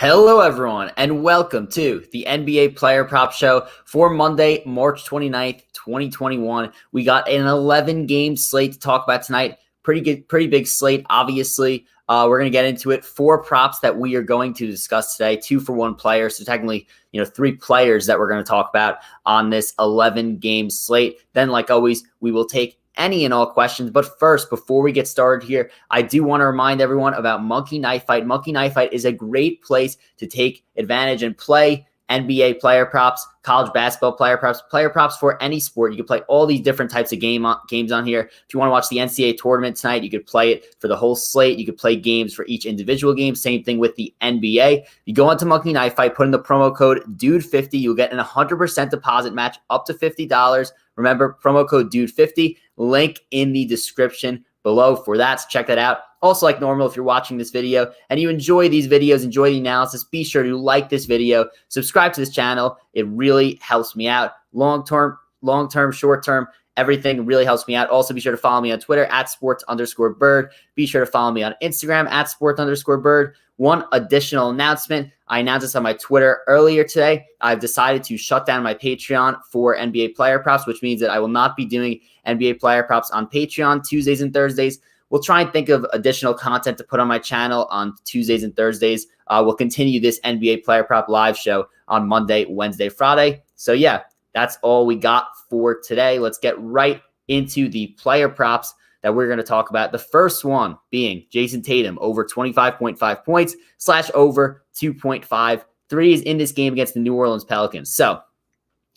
Hello, everyone, and welcome to the NBA Player Prop Show for Monday, March 29th, 2021. We got an 11-game slate to talk about tonight. Pretty big slate, obviously. We're going to get into it. 4 props that we are going to discuss today, 2 for 1 player. So technically, 3 players that we're going to talk about on this 11-game slate. Then, like always, we will take any and all questions. But first, before we get started here, I do want to remind everyone about Monkey Knife Fight. Monkey Knife Fight is a great place to take advantage and play NBA player props, college basketball player props for any sport. You can play all these different types of games on here. If you want to watch the NCAA tournament tonight, you could play it for the whole slate. You could play games for each individual game. Same thing with the NBA. You go onto Monkey Knife Fight, put in the promo code DUDE50. You'll get an 100% deposit match up to $50. Remember, promo code DUDE50. Link in the description below for that. So check that out. Also, like normal, if you're watching this video and you enjoy these videos, enjoy the analysis, be sure to like this video, subscribe to this channel. It really helps me out. Long-term, short-term, everything really helps me out. Also, be sure to follow me on Twitter at @sports_Burd. Be sure to follow me on Instagram at @sports_Burd. One additional announcement. I announced this on my Twitter earlier today. I've decided to shut down my Patreon for NBA player props, which means that I will not be doing NBA player props on Patreon Tuesdays and Thursdays. We'll try and think of additional content to put on my channel on Tuesdays and Thursdays. We'll continue this NBA player prop live show on Monday, Wednesday, Friday. So yeah, that's all we got for today. Let's get right into the player props that we're going to talk about. The first one being Jason Tatum over 25.5 points / over 2.5 threes in this game against the New Orleans Pelicans. So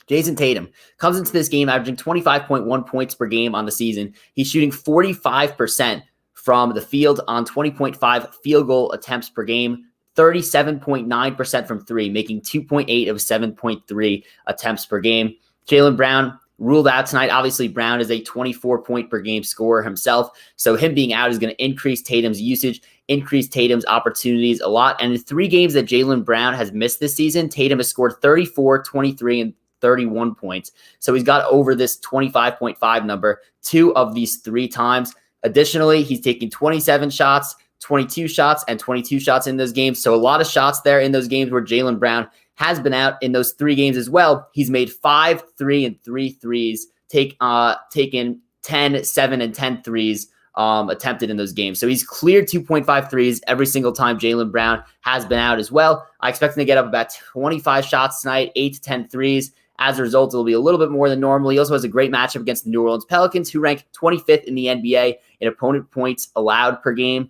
Jason Tatum comes into this game averaging 25.1 points per game on the season. He's shooting 45% from the field on 20.5 field goal attempts per game, 37.9% from 3, making 2.8 of 7.3 attempts per game. Jalen Brown ruled out tonight. Obviously, Brown is a 24-point per game scorer himself, so him being out is going to increase Tatum's usage, increase Tatum's opportunities a lot. And in 3 games that Jalen Brown has missed this season, Tatum has scored 34, 23, and 31 points. So he's got over this 25.5 number 2 of these 3 times. Additionally, he's taking 27 shots, 22 shots, and 22 shots in those games. So a lot of shots there in those games where Jalen Brown has been out. In those 3 games as well, he's made 5, 3, and 3 threes, taken 10, 7, and 10 threes attempted in those games. So he's cleared 2.5 threes every single time Jalen Brown has been out as well. I expect him to get up about 25 shots tonight, 8 to 10 threes. As a result, it'll be a little bit more than normal. He also has a great matchup against the New Orleans Pelicans, who rank 25th in the NBA in opponent points allowed per game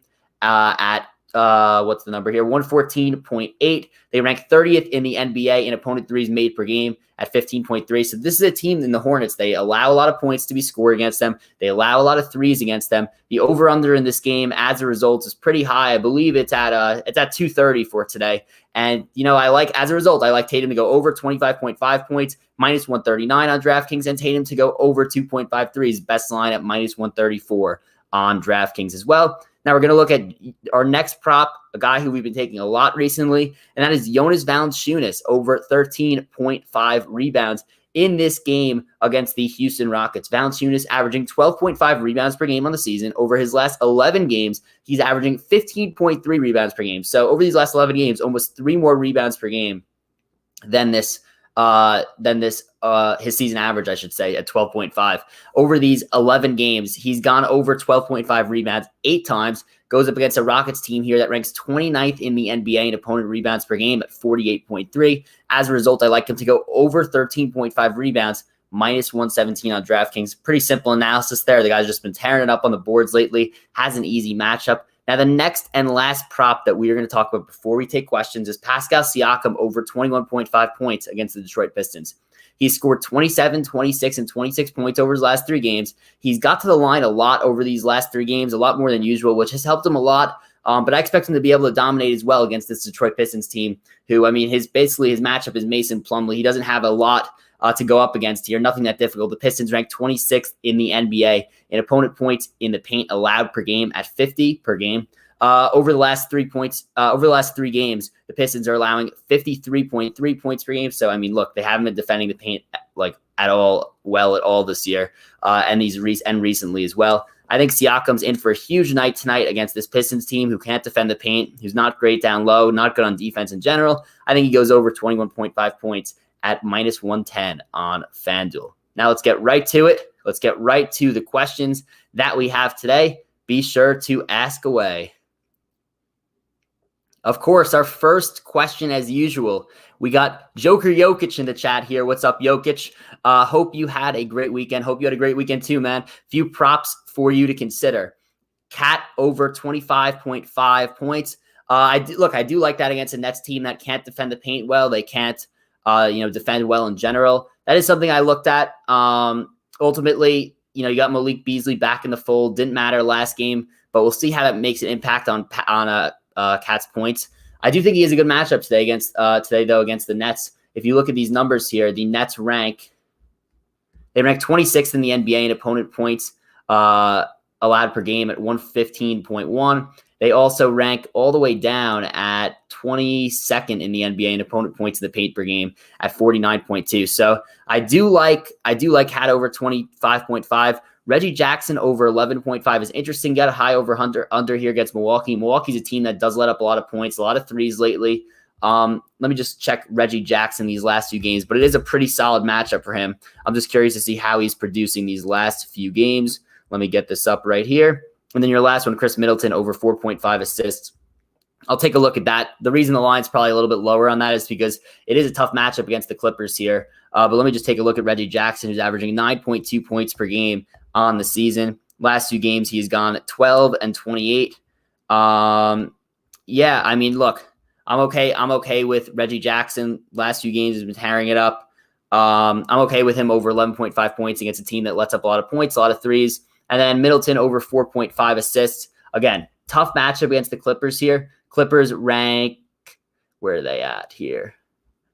what's the number here? 114.8. They rank 30th in the NBA in opponent threes made per game at 15.3. So this is a team in the Hornets. They allow a lot of points to be scored against them. They allow a lot of threes against them. The over/under in this game, as a result, is pretty high. I believe it's at 230 for today. And I like Tatum to go over 25.5 points, -139 on DraftKings, and Tatum to go over 2.5 threes. Best line at -134 on DraftKings as well. Now we're going to look at our next prop, a guy who we've been taking a lot recently, and that is Jonas Valanciunas over 13.5 rebounds in this game against the Houston Rockets. Valanciunas averaging 12.5 rebounds per game on the season. Over his last 11 games, he's averaging 15.3 rebounds per game. So over these last 11 games, almost 3 more rebounds per game than this his season average, I should say, at 12.5. Over these 11 games, he's gone over 12.5 rebounds 8 times, goes up against a Rockets team here that ranks 29th in the NBA in opponent rebounds per game at 48.3. As a result, I like him to go over 13.5 rebounds, -117 on DraftKings. Pretty simple analysis there. The guy's just been tearing it up on the boards lately, has an easy matchup. Now, the next and last prop that we are going to talk about before we take questions is Pascal Siakam over 21.5 points against the Detroit Pistons. He's scored 27, 26, and 26 points over his last 3 games. He's got to the line a lot over these last 3 games, a lot more than usual, which has helped him a lot. But I expect him to be able to dominate as well against this Detroit Pistons team, who, his matchup is Mason Plumlee. He doesn't have a lot to go up against here. Nothing that difficult. The Pistons rank 26th in the NBA in opponent points in the paint allowed per game at 50 per game. Over the last 3 games, the Pistons are allowing 53.3 points per game. So, look, they haven't been defending the paint at all this year, and recently as well. I think Siakam's in for a huge night tonight against this Pistons team who can't defend the paint, who's not great down low, not good on defense in general. I think he goes over 21.5 points at minus 110 on FanDuel. Now let's get right to it. Let's get right to the questions that we have today. Be sure to ask away. Of course, our first question, as usual, we got Joker Jokic in the chat here. What's up, Jokic? Hope you had a great weekend. Hope you had a great weekend too, man. Few props for you to consider. Cat over 25.5 points. I do like that against a Nets team that can't defend the paint well. They can't, defend well in general. That is something I looked at. Ultimately, you got Malik Beasley back in the fold. Didn't matter last game, but we'll see how that makes an impact on Cat's points. I do think he has a good matchup today against the Nets. If you look at these numbers here, the Nets rank 26th in the NBA in opponent points allowed per game at 115.1. They also rank all the way down at 22nd in the NBA in opponent points in the paint per game at 49.2. So I do like Cat over 25.5. Reggie Jackson over 11.5 is interesting. Got a high over under here against Milwaukee. Milwaukee's a team that does let up a lot of points, a lot of threes lately. Let me just check Reggie Jackson these last few games, but it is a pretty solid matchup for him. I'm just curious to see how he's producing these last few games. Let me get this up right here. And then your last one, Chris Middleton over 4.5 assists. I'll take a look at that. The reason the line's probably a little bit lower on that is because it is a tough matchup against the Clippers here. But let me just take a look at Reggie Jackson, who's averaging 9.2 points per game on the season. Last few games, he's gone 12 and 28. Look, I'm okay with Reggie Jackson. Last few games, he's been tearing it up. I'm okay with him over 11.5 points against a team that lets up a lot of points, a lot of threes. And then Middleton over 4.5 assists. Again, tough matchup against the Clippers here. Clippers rank, where are they at here?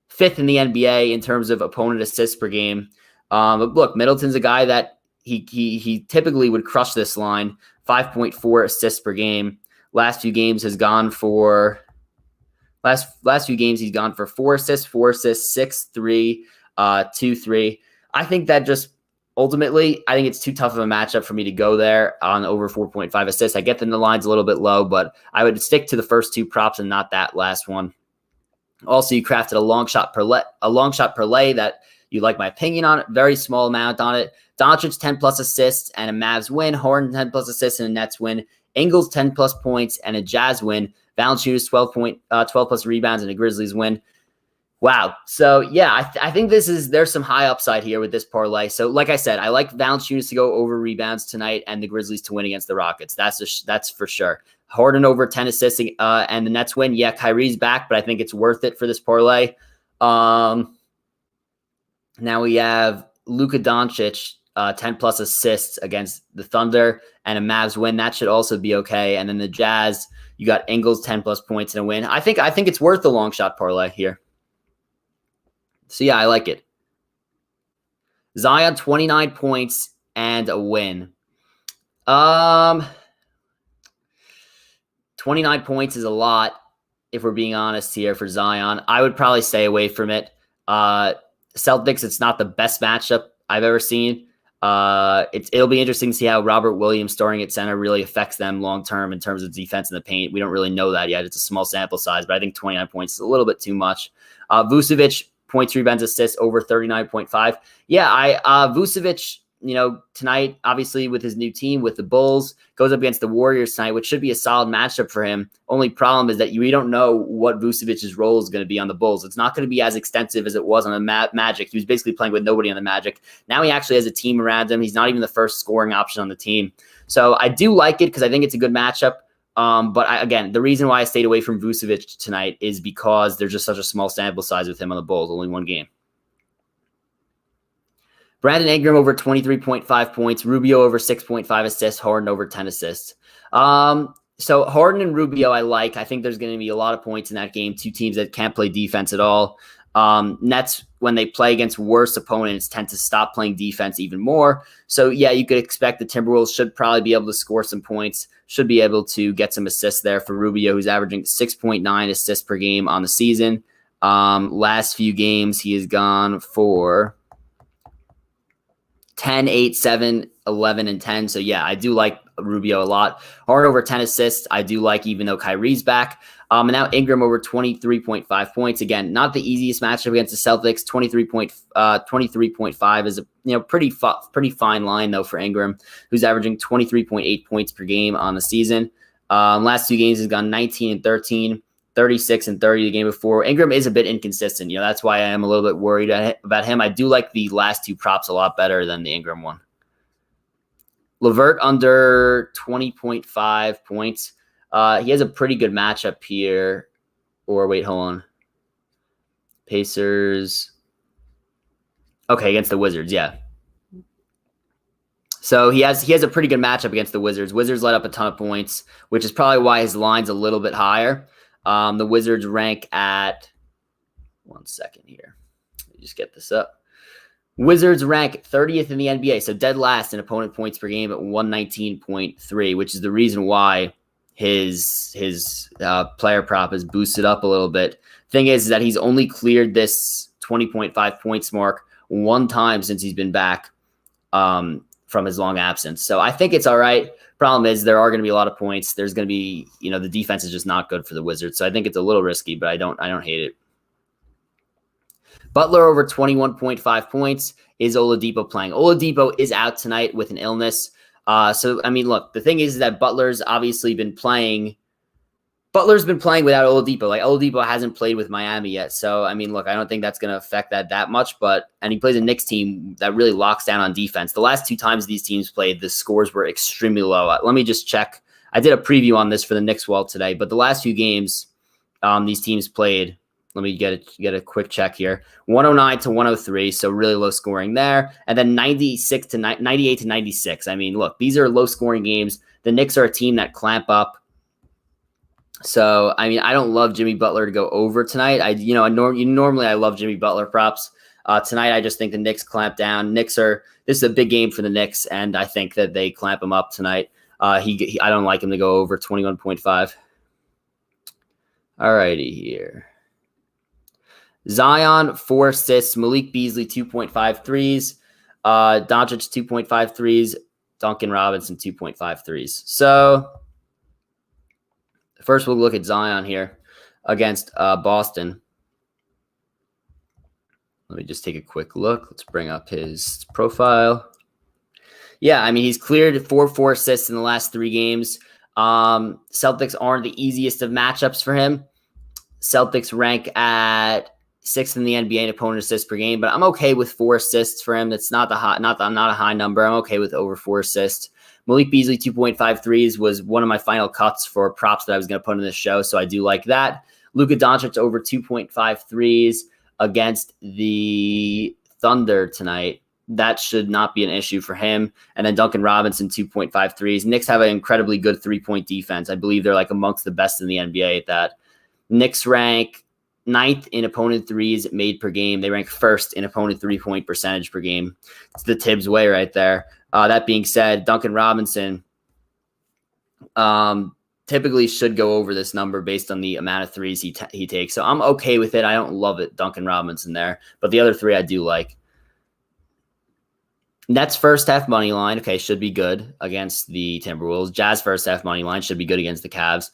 5th in the NBA in terms of opponent assists per game. But look, Middleton's a guy that he typically would crush this line. 5.4 assists per game. Last few games he's gone for 4 assists, 6, 3, 2, 3. I think that just ultimately, I think it's too tough of a matchup for me to go there on over 4.5 assists. I get that the line's a little bit low, but I would stick to the first two props and not that last one. Also, you crafted a long shot parlay that you like my opinion on it. Very small amount on it. Doncic 10 plus assists and a Mavs win. Harden 10 plus assists and a Nets win. Ingles 10 plus points and a Jazz win. Valanciunas 12 plus rebounds and a Grizzlies win. Wow. So yeah, I think there's some high upside here with this parlay. So like I said, I like Valanciunas to go over rebounds tonight and the Grizzlies to win against the Rockets. That's for sure. Harden over 10 assists and the Nets win. Yeah, Kyrie's back, but I think it's worth it for this parlay. Now we have Luka Doncic 10 plus assists against the Thunder and a Mavs win. That should also be okay. And then the Jazz, you got Ingles 10 plus points and a win. I think it's worth the long shot parlay here. So yeah, I like it. Zion 29 points and a win. 29 points is a lot, if we're being honest here, for Zion. I would probably stay away from it. Celtics, it's not the best matchup I've ever seen. It'll be interesting to see how Robert Williams starting at center really affects them long-term in terms of defense in the paint. We don't really know that yet. It's a small sample size, but I think 29 points is a little bit too much. Vucevic, points, rebounds, assists over 39.5. Yeah, Vucevic, tonight, obviously with his new team, with the Bulls, goes up against the Warriors tonight, which should be a solid matchup for him. Only problem is that we don't know what Vucevic's role is going to be on the Bulls. It's not going to be as extensive as it was on the Magic. He was basically playing with nobody on the Magic. Now he actually has a team around him. He's not even the first scoring option on the team. So I do like it because I think it's a good matchup. Again, the reason why I stayed away from Vucevic tonight is because there's just such a small sample size with him on the Bulls, only one game. Brandon Ingram over 23.5 points, Rubio over 6.5 assists, Harden over 10 assists. So Harden and Rubio I like. I think there's going to be a lot of points in that game. Two teams that can't play defense at all. Nets, when they play against worse opponents, tend to stop playing defense even more. So yeah, you could expect the Timberwolves should probably be able to score some points, should be able to get some assists there for Rubio, who's averaging 6.9 assists per game on the season. Last few games, he has gone for 10, 8, 7, 11, and 10. So yeah, I do like Rubio a lot. Harden over 10 assists, I do like, even though Kyrie's back. And now Ingram over 23.5 points. Again, not the easiest matchup against the Celtics. 23.5 is a pretty fine line though for Ingram, who's averaging 23.8 points per game on the season. Last 2 games he's gone 19 and 13, 36 and 30 the game before. Ingram is a bit inconsistent. That's why I am a little bit worried about him. I do like the last 2 props a lot better than the Ingram one. LeVert under 20.5 points. He has a pretty good matchup here. Or wait, hold on. Pacers. Okay, against the Wizards, yeah. So he has a pretty good matchup against the Wizards. Wizards let up a ton of points, which is probably why his line's a little bit higher. The Wizards rank at 1 second here. Let me just get this up. Wizards rank 30th in the NBA, so dead last in opponent points per game at 119.3, which is the reason why his player prop is boosted up a little bit. Thing is that he's only cleared this 20.5 points mark 1 time since he's been back from his long absence. So I think it's all right. Problem is there are going to be a lot of points. There's going to be, the defense is just not good for the Wizards. So I think it's a little risky, but I don't hate it. Butler over 21.5 points. Is Oladipo playing? Oladipo is out tonight with an illness. So, I mean, look, the thing is that Butler's obviously been playing. Butler's been playing without Oladipo. Like, Oladipo hasn't played with Miami yet. So, I mean, look, I don't think that's going to affect that much. And he plays a Knicks team that really locks down on defense. The last 2 times these teams played, the scores were extremely low. Let me just check. I did a preview on this for the Knicks wall today, but the last few games these teams played, let me get a quick check here. 109 to 103, so really low scoring there. And then 98 to 96. I mean, look, these are low scoring games. The Knicks are a team that clamp up. So, I mean, I don't love Jimmy Butler to go over tonight. Normally I love Jimmy Butler props. Tonight, I just think the Knicks clamp down. This is a big game for the Knicks, and I think that they clamp him up tonight. I don't like him to go over 21.5. All righty here. Zion, 4 assists. Malik Beasley, 2.5 threes. Doncic, 2.5 threes. Duncan Robinson, 2.5 threes. So, first we'll look at Zion here against Boston. Let me just take a quick look. Let's bring up his profile. Yeah, I mean, he's cleared 4 assists in the last 3 games. Celtics aren't the easiest of matchups for him. Celtics rank at 6th in the NBA in opponent assists per game, but I'm okay with 4 assists for him. That's not a high number. I'm okay with over 4 assists. Malik Beasley, 2.5 threes was one of my final cuts for props that I was going to put in this show, so I do like that. Luka Doncic over 2.5 threes against the Thunder tonight. That should not be an issue for him. And then Duncan Robinson, 2.5 threes. Knicks have an incredibly good 3-point defense. I believe they're like amongst the best in the NBA at that. Knicks rank 9th in opponent threes made per game. They rank 1st in opponent 3-point percentage per game. It's the Tibbs way right there. That being said, Duncan Robinson typically should go over this number based on the amount of threes he takes. So I'm okay with it. I don't love it, Duncan Robinson there. But the other 3 I do like. Nets first half money line, okay, should be good against the Timberwolves. Jazz first half money line should be good against the Cavs.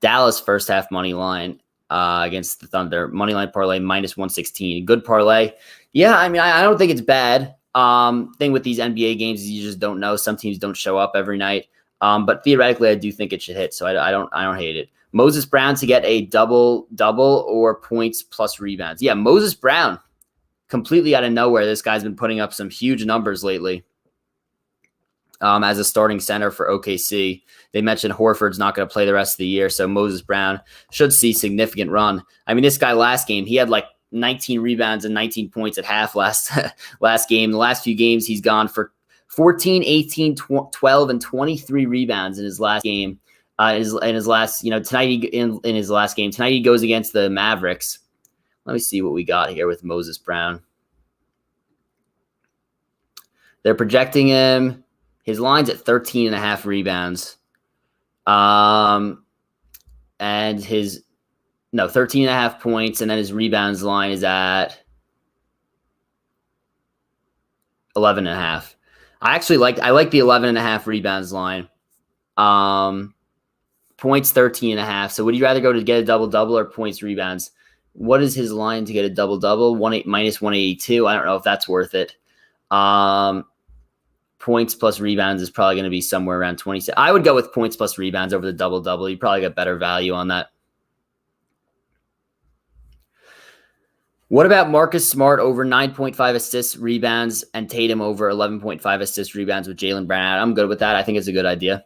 Dallas first half money line against the Thunder. Money line parlay -116. Good parlay. Yeah, I mean, I don't think it's bad. Thing with these NBA games is you just don't know. Some teams don't show up every night. But theoretically, I do think it should hit. So I don't hate it. Moses Brown to get a double or points plus rebounds. Yeah, Moses Brown. Completely out of nowhere, this guy's been putting up some huge numbers lately as a starting center for OKC. They mentioned Horford's not going to play the rest of the year, so Moses Brown should see significant run. I mean, this guy last game, he had like 19 rebounds and 19 points at half last game. The last few games, he's gone for 14, 18, 12, and 23 rebounds in his last game. In his last game. Tonight he goes against the Mavericks. Let me see what we got here with Moses Brown. They're projecting him. His line's at 13.5 rebounds. And 13.5 points. And then his rebounds line is at 11.5. I like the 11.5 rebounds line. Points 13.5. So would you rather go to get a double-double or points rebounds? What is his line to get a double-double? Minus 182. I don't know if that's worth it. Points plus rebounds is probably going to be somewhere around 26. I would go with points plus rebounds over the double-double. You probably get better value on that. What about Marcus Smart over 9.5 assists, rebounds, and Tatum over 11.5 assists, rebounds with Jalen Brown out? I'm good with that. I think it's a good idea.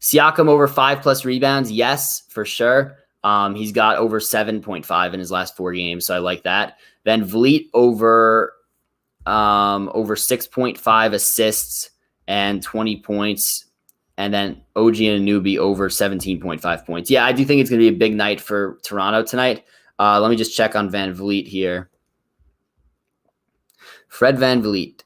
Siakam over 5+ rebounds. Yes, for sure. He's got over 7.5 in his last 4 games, so I like that. Then Vliet over 6.5 assists and 20 points. And then OG Anunoby over 17.5 points. Yeah, I do think it's going to be a big night for Toronto tonight. Let me just check on Van Vliet here. Fred Van Vliet.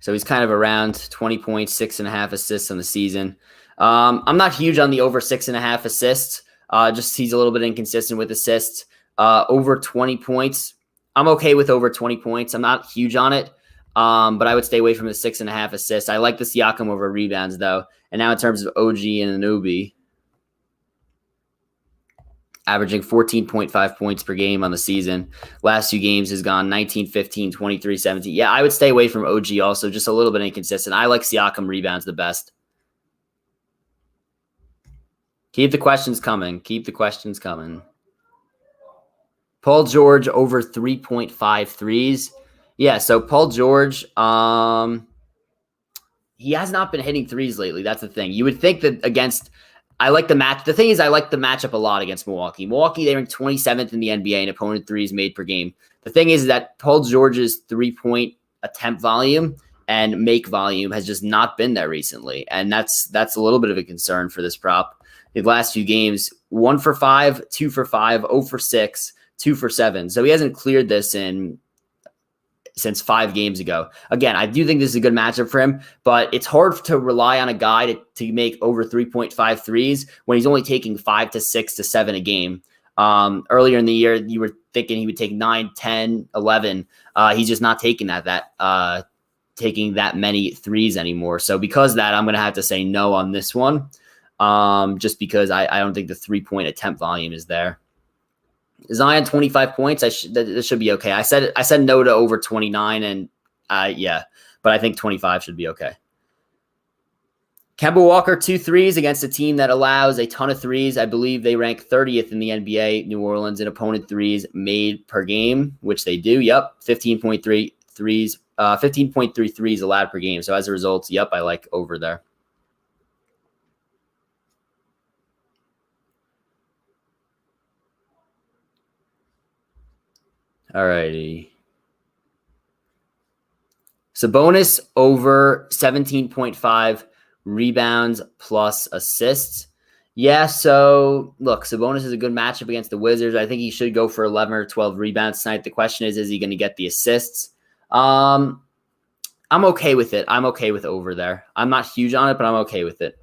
So he's kind of around 20 points, 6.5 assists on the season. I'm not huge on the over 6.5 assists. Just he's a little bit inconsistent with assists. Over 20 points. I'm okay with over 20 points. I'm not huge on it. But I would stay away from the 6.5 assists. I like the Siakam over rebounds, though. And now in terms of OG and Anunoby, averaging 14.5 points per game on the season. Last 2 games has gone 19, 15, 23, 17. Yeah, I would stay away from OG also, just a little bit inconsistent. I like Siakam rebounds the best. Keep the questions coming. Paul George over 3.5 threes. Yeah, so Paul George, he has not been hitting threes lately. That's the thing. You would think that I like the match. The thing is, I like the matchup a lot against Milwaukee. Milwaukee, they ranked 27th in the NBA in opponent threes made per game. The thing is that Paul George's 3-point attempt volume and make volume has just not been there recently. And that's a little bit of a concern for this prop. The last few games, 1 for 5, 2 for 5, 0 for 6, 2 for 7. So he hasn't cleared this since 5 games ago. Again, I do think this is a good matchup for him, but it's hard to rely on a guy to make over 3.5 threes when he's only taking 5 to 6 to 7 a game. Earlier in the year, you were thinking he would take 9, 10, 11. He's just not taking taking that many threes anymore. So because of that, I'm going to have to say no on this one, just because I don't think the 3-point attempt volume is there. Zion 25 points. This should be okay. I said no to over 29, and yeah, but I think 25 should be okay. Kemba Walker 2 threes against a team that allows a ton of threes. I believe they rank 30th in the NBA, New Orleans, in opponent threes made per game, which they do. Yep, 15.3 threes, 15.3 threes allowed per game. So as a result, yep, I like over there. Alrighty. Sabonis over 17.5 rebounds plus assists. Yeah, so look, Sabonis is a good matchup against the Wizards. I think he should go for 11 or 12 rebounds tonight. The question is he going to get the assists? I'm okay with it. I'm okay with over there. I'm not huge on it, but I'm okay with it.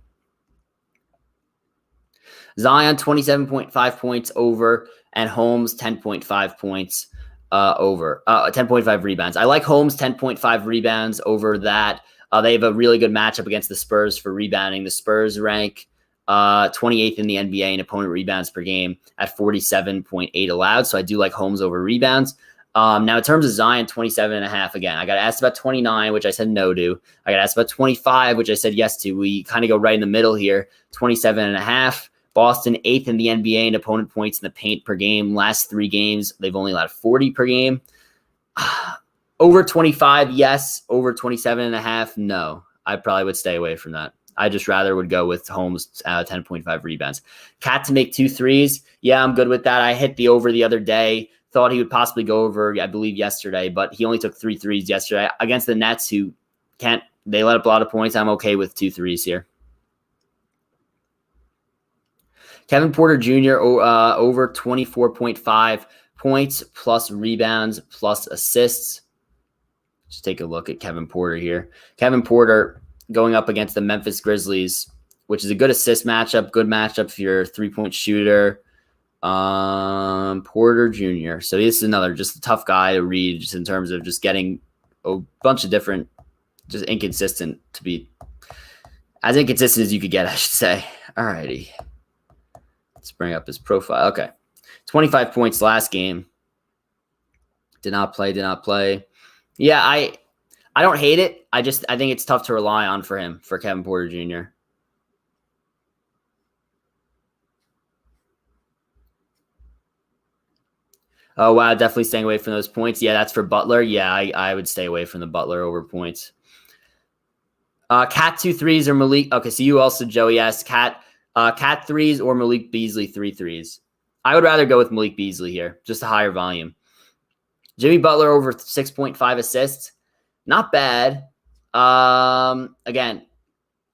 Zion 27.5 points over, and Holmes 10.5 points over. 10.5 rebounds. I like Holmes 10.5 rebounds over that. They have a really good matchup against the Spurs for rebounding. The Spurs rank 28th in the NBA in opponent rebounds per game at 47.8 allowed. So I do like Holmes over rebounds. Now, in terms of Zion, 27.5, again, I got asked about 29, which I said no to. I got asked about 25, which I said yes to. We kind of go right in the middle here, 27.5. Boston, 8th in the NBA in opponent points in the paint per game. Last 3 games, they've only allowed 40 per game. Over 25, yes. Over 27.5, no. I probably would stay away from that. I just rather would go with Holmes 10.5 rebounds. Cat to make 2 threes. Yeah, I'm good with that. I hit the over the other day. Thought he would possibly go over, I believe, yesterday, but he only took 3 threes yesterday against the Nets, who they let up a lot of points. I'm okay with 2 threes here. Kevin Porter Jr. Over 24.5 points plus rebounds plus assists. Just take a look at Kevin Porter here. Kevin Porter going up against the Memphis Grizzlies, which is a good assist matchup, good matchup if you're a 3-point shooter. Porter Jr. So this is another just a tough guy to read just in terms of just getting a bunch of different, just inconsistent to be as inconsistent as you could get, I should say. All righty. Let's bring up his profile. Okay. 25 points last game. Did not play. Yeah, I don't hate it. I think it's tough to rely on for him, for Kevin Porter Jr. Oh, wow. Definitely staying away from those points. Yeah, that's for Butler. Yeah, I would stay away from the Butler over points. Cat 2 threes or Malik. Okay, so you also, Joey, asked Cat threes or Malik Beasley 3 threes. I would rather go with Malik Beasley here, just a higher volume. Jimmy Butler over 6.5 assists. Not bad. Again,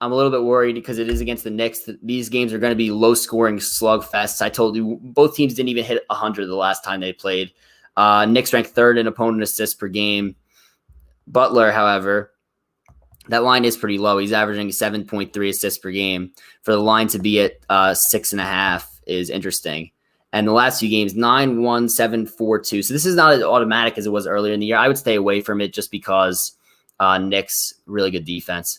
I'm a little bit worried because it is against the Knicks. These games are going to be low-scoring slugfests. I told you, both teams didn't even hit 100 the last time they played. Knicks ranked third in opponent assists per game. Butler, however, that line is pretty low. He's averaging 7.3 assists per game. For the line to be at 6.5 is interesting. And the last few games, 9-1, 7-4-2. So this is not as automatic as it was earlier in the year. I would stay away from it just because Knicks, really good defense.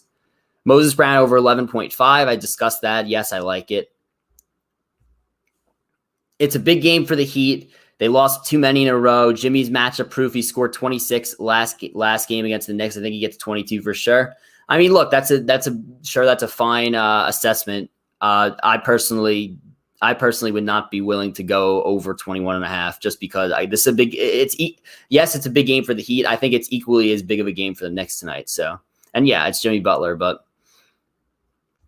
Moses Brown over 11.5. I discussed that. Yes, I like it. It's a big game for the Heat. They lost too many in a row. Jimmy's matchup proof. He scored 26 last game against the Knicks. I think he gets 22 for sure. I mean, look, that's a fine assessment. I personally would not be willing to go over 21.5 just because it's a big game for the Heat. I think it's equally as big of a game for the Knicks tonight. So, and yeah, it's Jimmy Butler, but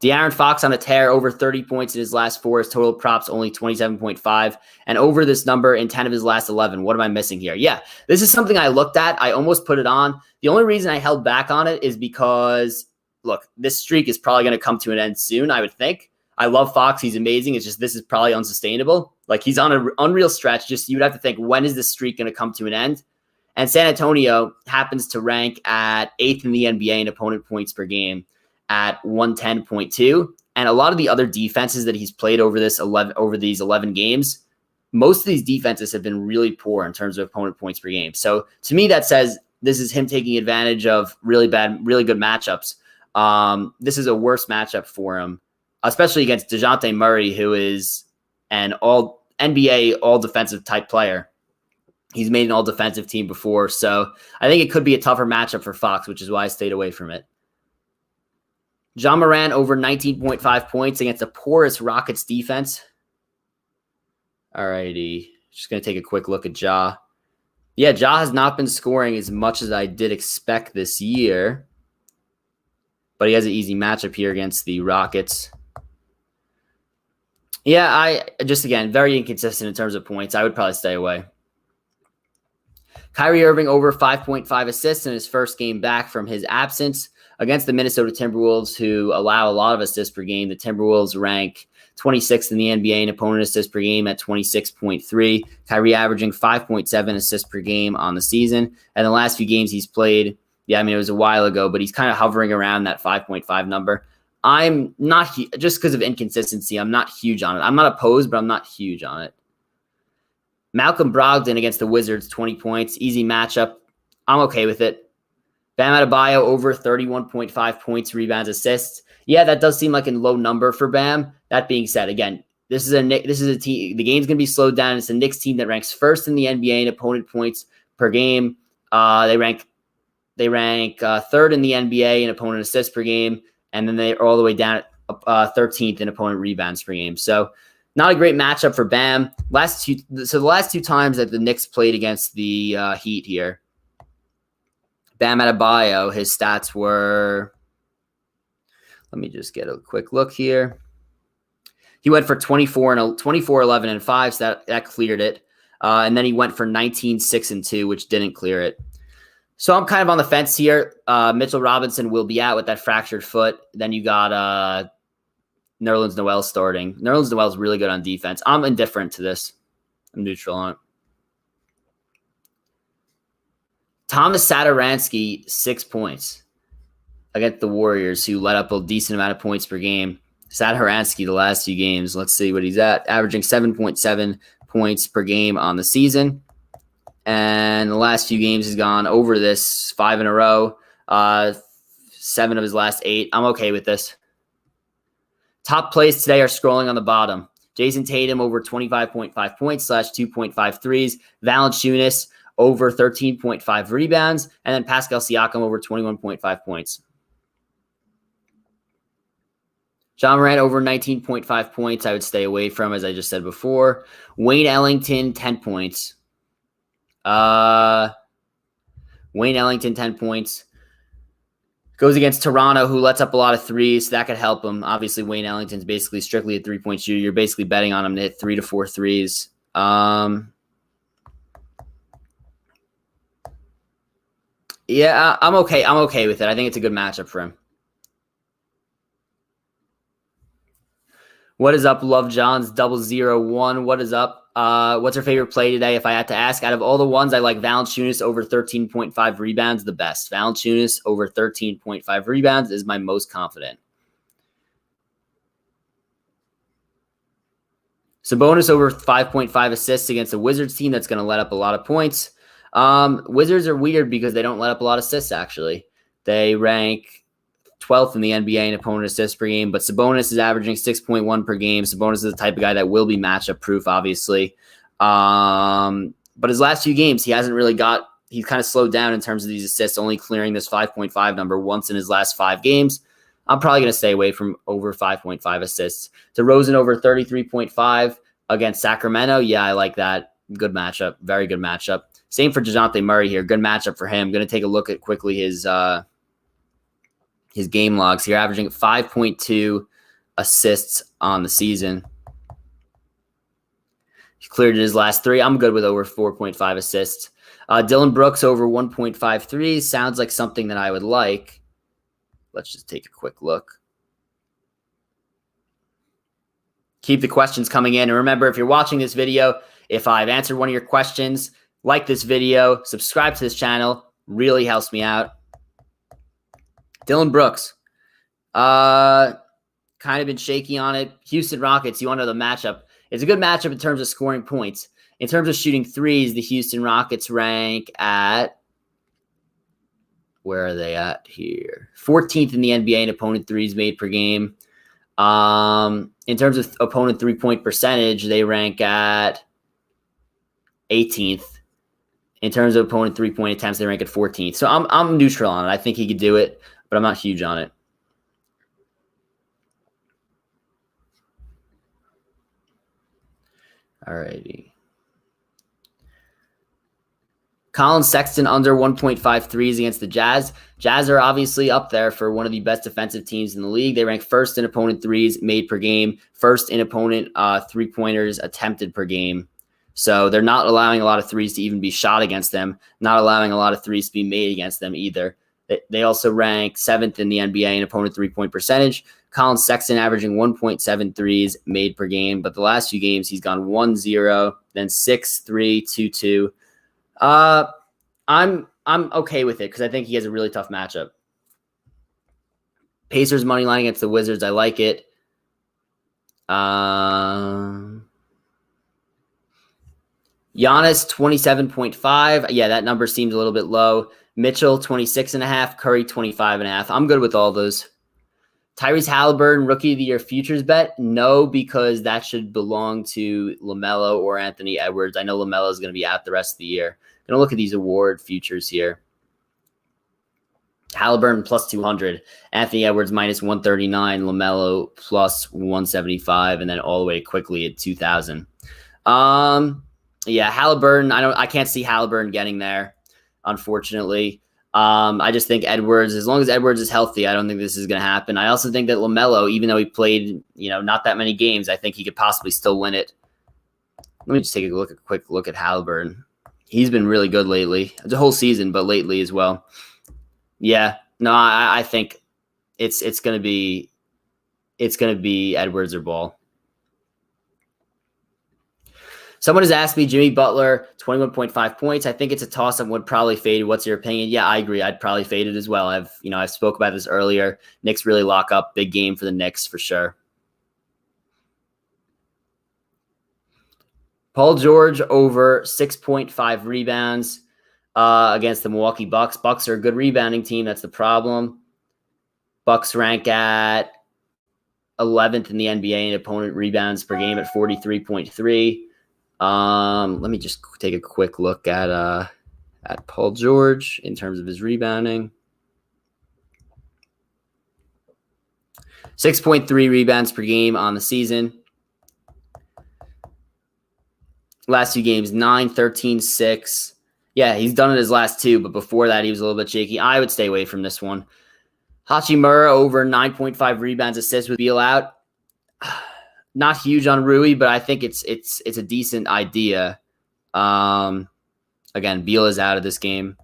De'Aaron Fox on a tear, over 30 points in his last 4. His total props only 27.5, and over this number in 10 of his last 11. What am I missing here? Yeah, this is something I looked at. I almost put it on. The only reason I held back on it is because, look, this streak is probably going to come to an end soon, I would think. I love Fox. He's amazing. It's just this is probably unsustainable. Like, he's on an unreal stretch. Just you would have to think, when is this streak going to come to an end? And San Antonio happens to rank at 8th in the NBA in opponent points per game at 110.2. And a lot of the other defenses that he's played over these 11 games, most of these defenses have been really poor in terms of opponent points per game. So to me, that says this is him taking advantage of really good matchups. This is a worse matchup for him, especially against DeJounte Murray, who is an all NBA, all defensive type player. He's made an all defensive team before. So I think it could be a tougher matchup for Fox, which is why I stayed away from it. Ja Morant over 19.5 points against a porous Rockets defense. All righty. Just going to take a quick look at Ja. Yeah, Ja has not been scoring as much as I did expect this year. But he has an easy matchup here against the Rockets. Yeah, again, very inconsistent in terms of points. I would probably stay away. Kyrie Irving over 5.5 assists in his first game back from his absence against the Minnesota Timberwolves, who allow a lot of assists per game. The Timberwolves rank 26th in the NBA in opponent assists per game at 26.3. Kyrie averaging 5.7 assists per game on the season. And the last few games he's played, it was a while ago, but he's kind of hovering around that 5.5 number. I'm not, just because of inconsistency, I'm not huge on it. I'm not opposed, but I'm not huge on it. Malcolm Brogdon against the Wizards, 20 points. Easy matchup. I'm okay with it. Bam Adebayo over 31.5 points, rebounds, assists. Yeah, that does seem like a low number for Bam. That being said, again, this is a team. The game's going to be slowed down. It's a Knicks team that ranks first in the NBA in opponent points per game. They rank third in the NBA in opponent assists per game, and then they're all the way down at 13th in opponent rebounds per game. So not a great matchup for Bam. The last two times that the Knicks played against the Heat here, Bam Adebayo, his stats were, let me just get a quick look here. He went for 24, 11, and 5, so that cleared it. And then he went for 19, 6, and 2, which didn't clear it. So I'm kind of on the fence here. Mitchell Robinson will be out with that fractured foot. Then you got Nerlens Noel starting. Nerlens Noel is really good on defense. I'm indifferent to this. I'm neutral on it. Thomas Satoransky, 6 points against the Warriors, who let up a decent amount of points per game. Satoransky, the last few games, let's see what he's at. Averaging 7.7 points per game on the season. And the last few games he's gone over this 5 in a row. 7 of his last 8. I'm okay with this. Top plays today are scrolling on the bottom. Jason Tatum over 25.5 points / 2.5 threes. Valanciunas over 13.5 rebounds. And then Pascal Siakam over 21.5 points. John Morant over 19.5 points. I would stay away from, as I just said before. Wayne Ellington, 10 points. Wayne Ellington, 10 points. Goes against Toronto, who lets up a lot of threes. So that could help him. Obviously, Wayne Ellington's basically strictly a three-point shooter. You're basically betting on him to hit 3 to 4 threes. Yeah, I'm okay. I'm okay with it. I think it's a good matchup for him. What is up, Love John's 001? What is up? What's your favorite play today? If I had to ask, out of all the ones, I like Valanciunas over 13.5 rebounds the best. Valanciunas over 13.5 rebounds is my most confident. Sabonis over 5.5 assists against a Wizards team that's going to let up a lot of points. Wizards are weird because they don't let up a lot of assists, actually. They rank 12th in the NBA in opponent assists per game, but Sabonis is averaging 6.1 per game. Sabonis is the type of guy that will be matchup proof, obviously. But his last few games, he's kind of slowed down in terms of these assists, only clearing this 5.5 number once in his last 5 games. I'm probably going to stay away from over 5.5 assists. DeRozan over 33.5 against Sacramento. Yeah, I like that. Good matchup. Very good matchup. Same for DeJounte Murray here. Good matchup for him. Going to take a look at quickly his game logs here, averaging 5.2 assists on the season. He cleared his last 3. I'm good with over 4.5 assists. Dylan Brooks over 1.5 threes. Sounds like something that I would like. Let's just take a quick look. Keep the questions coming in. And remember, if you're watching this video, if I've answered one of your questions, like this video, subscribe to this channel. Really helps me out. Dylan Brooks, kind of been shaky on it. Houston Rockets, you want to know the matchup. It's a good matchup in terms of scoring points. In terms of shooting threes, the Houston Rockets rank at, where are they at here? 14th in the NBA in opponent threes made per game. In terms of opponent three-point percentage, they rank at 18th. In terms of opponent three-point attempts, they rank at 14th. So I'm neutral on it. I think he could do it, but I'm not huge on it. All righty. Colin Sexton under 1.5 threes against the Jazz. Jazz are obviously up there for one of the best defensive teams in the league. They rank first in opponent threes made per game, first in opponent three-pointers attempted per game. So they're not allowing a lot of threes to even be shot against them, not allowing a lot of threes to be made against them either. They also rank 7th in the NBA in opponent three-point percentage. Colin Sexton averaging 1.7 threes made per game, but the last few games he's gone 1-0, then 6-3, 2-2. I'm okay with it because I think he has a really tough matchup. Pacers money line against the Wizards, I like it. Giannis 27.5. Yeah, that number seems a little bit low. Mitchell 26.5. Curry 25.5. I'm good with all those. Tyrese Halliburton, Rookie of the Year futures bet? No, because that should belong to LaMelo or Anthony Edwards. I know LaMelo is going to be out the rest of the year. Going to look at these award futures here. Halliburton plus 200. Anthony Edwards minus 139. LaMelo plus 175. And then all the way quickly at 2,000. Yeah, Halliburton, I can't see Halliburton getting there, unfortunately. I just think Edwards, as long as Edwards is healthy, I don't think this is going to happen. I also think that LaMelo, even though he played, not that many games, I think he could possibly still win it. Let me just take a quick look at Halliburton. He's been really good lately. The whole season, but lately as well. Yeah, no, I think it's going to be Edwards or Ball. Someone has asked me, Jimmy Butler, 21.5 points. I think it's a toss-up, would probably fade it. What's your opinion? Yeah, I agree. I'd probably fade it as well. I spoke about this earlier. Knicks really lock up. Big game for the Knicks for sure. Paul George over 6.5 rebounds against the Milwaukee Bucks. Bucks are a good rebounding team. That's the problem. Bucks rank at 11th in the NBA in opponent rebounds per game at 43.3. Let me just take a quick look at Paul George in terms of his rebounding. 6.3 rebounds per game on the season. Last 2 games, 9, 13, 6. Yeah, he's done it his last 2, but before that, he was a little bit shaky. I would stay away from this one. Hachimura over 9.5 rebounds, assists with Beal out. Not huge on Rui, but I think it's a decent idea. Again, Beal is out of this game.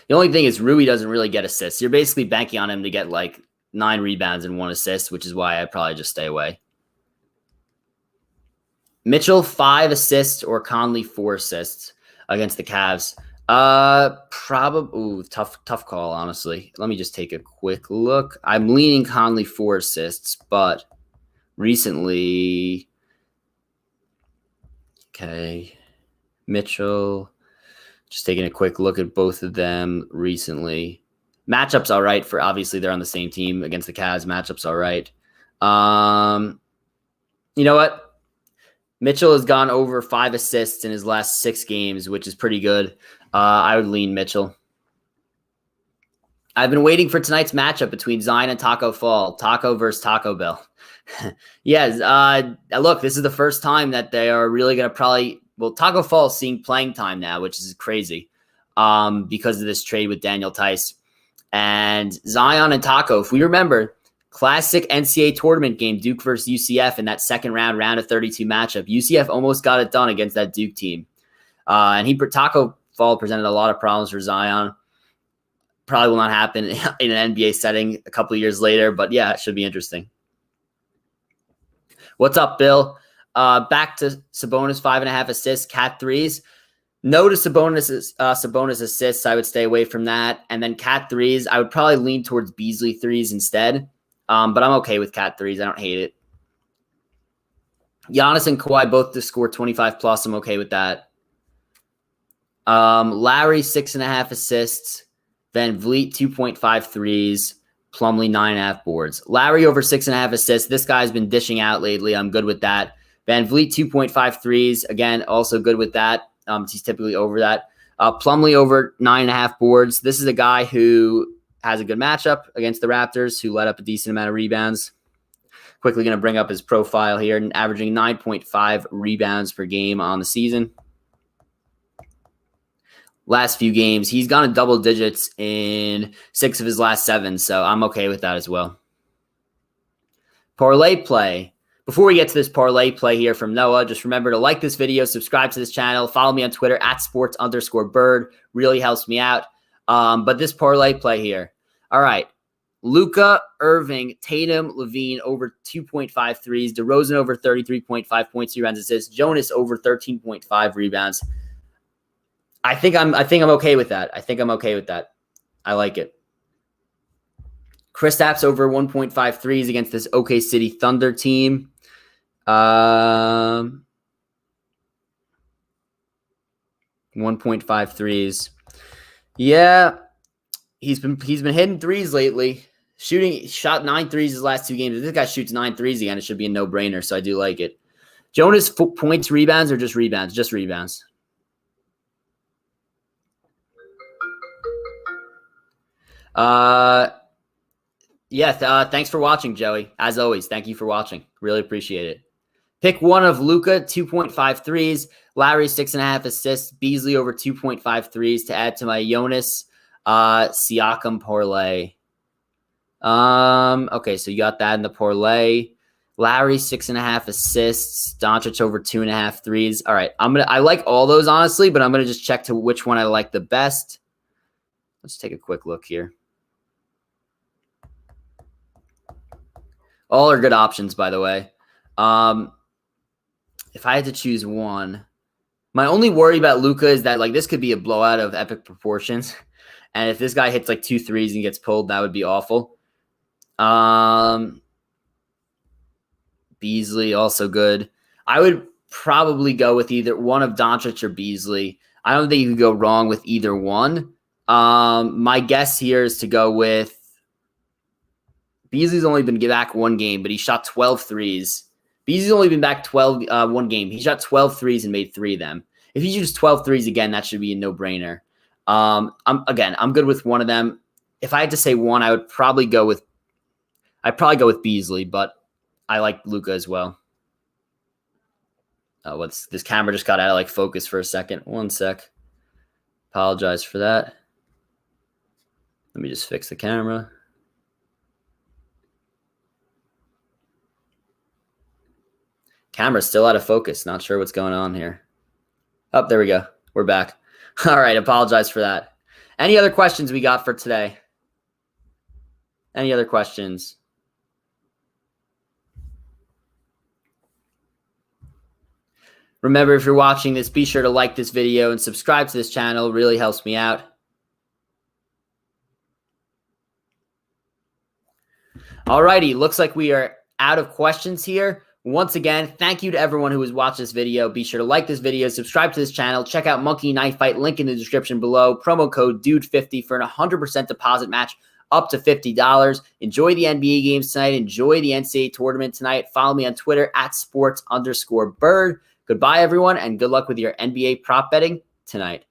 The only thing is Rui doesn't really get assists. You're basically banking on him to get like 9 rebounds and 1 assist, which is why I'd probably just stay away. Mitchell, 5 assists, or Conley, 4 assists against the Cavs. Probably tough call, honestly. Let me just take a quick look. I'm leaning Conley 4 assists, but recently, okay, Mitchell. Just taking a quick look at both of them recently. Matchups all right for, obviously they're on the same team against the Cavs. Matchups all right. You know what? Mitchell has gone over 5 assists in his last 6 games, which is pretty good. I would lean Mitchell. I've been waiting for tonight's matchup between Zion and Taco Fall. Taco versus Taco Bell. Yes. Look, this is the first time that they are really going to probably... Well, Taco Fall is seeing playing time now, which is crazy because of this trade with Daniel Tice. And Zion and Taco, if we remember, classic NCAA tournament game, Duke versus UCF in that second round of 32 matchup. UCF almost got it done against that Duke team. And Taco Fall presented a lot of problems for Zion. Probably will not happen in an NBA setting a couple of years later, but yeah, it should be interesting. What's up, Bill? Back to Sabonis, 5.5 assists, Cat threes. No to Sabonis assists. I would stay away from that. And then Cat threes, I would probably lean towards Beasley threes instead. But I'm okay with Cat threes. I don't hate it. Giannis and Kawhi both to score 25 plus. I'm okay with that. Lowry, 6.5 assists. Van Vliet, 2.5 threes. Plumlee, 9.5 boards. Lowry over 6.5 assists. This guy's been dishing out lately. I'm good with that. Van Vliet, 2.5 threes. Again, also good with that. He's typically over that. Plumlee over 9.5 boards. This is a guy who has a good matchup against the Raptors, who let up a decent amount of rebounds. Quickly going to bring up his profile here, and averaging 9.5 rebounds per game on the season. Last few games, he's gone in double digits in 6 of his last 7, so I'm okay with that as well. Parlay play. Before we get to this parlay play here from Noah, just remember to like this video, subscribe to this channel, follow me on Twitter at @sports_Burd. Really helps me out. But this parlay play here. All right. Luka, Irving, Tatum, Levine over 2.5 threes. DeRozan over 33.5 points, rebounds, assists. Jonas over 13.5 rebounds. I think I'm okay with that. I like it. Kristaps over 1.5 threes against this OK City Thunder team. 1.5 threes. Yeah, he's been hitting threes lately. Shot 9 threes his last 2 games. If this guy shoots 9 threes again, it should be a no-brainer, so I do like it. Jonas, points, rebounds, or just rebounds? Just rebounds. Thanks for watching, Joey. As always, thank you for watching. Really appreciate it. Pick one of Luka, 2.5 threes. Lowry, 6.5 assists. Beasley over 2.5 threes to add to my Jonas Siakam parlay. Okay, so you got that in the parlay. Lowry, 6.5 assists. Doncic over 2.5 threes. All right, I like all those, honestly, but I'm gonna just check to which one I like the best. Let's take a quick look here. All are good options, by the way. If I had to choose one, my only worry about Luka is that this could be a blowout of epic proportions. And if this guy hits 2 threes and gets pulled, that would be awful. Beasley, also good. I would probably go with either one of Doncic or Beasley. I don't think you could go wrong with either one. My guess here is to go with Beasley's only been back one game, but he shot 12 threes. Beasley's only been back one game. He shot 12 threes and made 3 of them. If he shoots 12 threes again, that should be a no-brainer. I'm good with one of them. If I had to say one, I'd probably go with Beasley, but I like Luka as well. This camera just got out of focus for a second. One sec. Apologize for that. Let me just fix the camera. Camera's still out of focus. Not sure what's going on here. Oh, there we go. We're back. All right. Apologize for that. Any other questions we got for today? Any other questions? Remember, if you're watching this, be sure to like this video and subscribe to this channel. It really helps me out. Alrighty, looks like we are out of questions here. Once again, thank you to everyone who has watched this video. Be sure to like this video, subscribe to this channel, check out Monkey Knife Fight, link in the description below. Promo code DUDE50 for an 100% deposit match up to $50. Enjoy the NBA games tonight. Enjoy the NCAA tournament tonight. Follow me on Twitter at @sports_Burd. Goodbye, everyone, and good luck with your NBA prop betting tonight.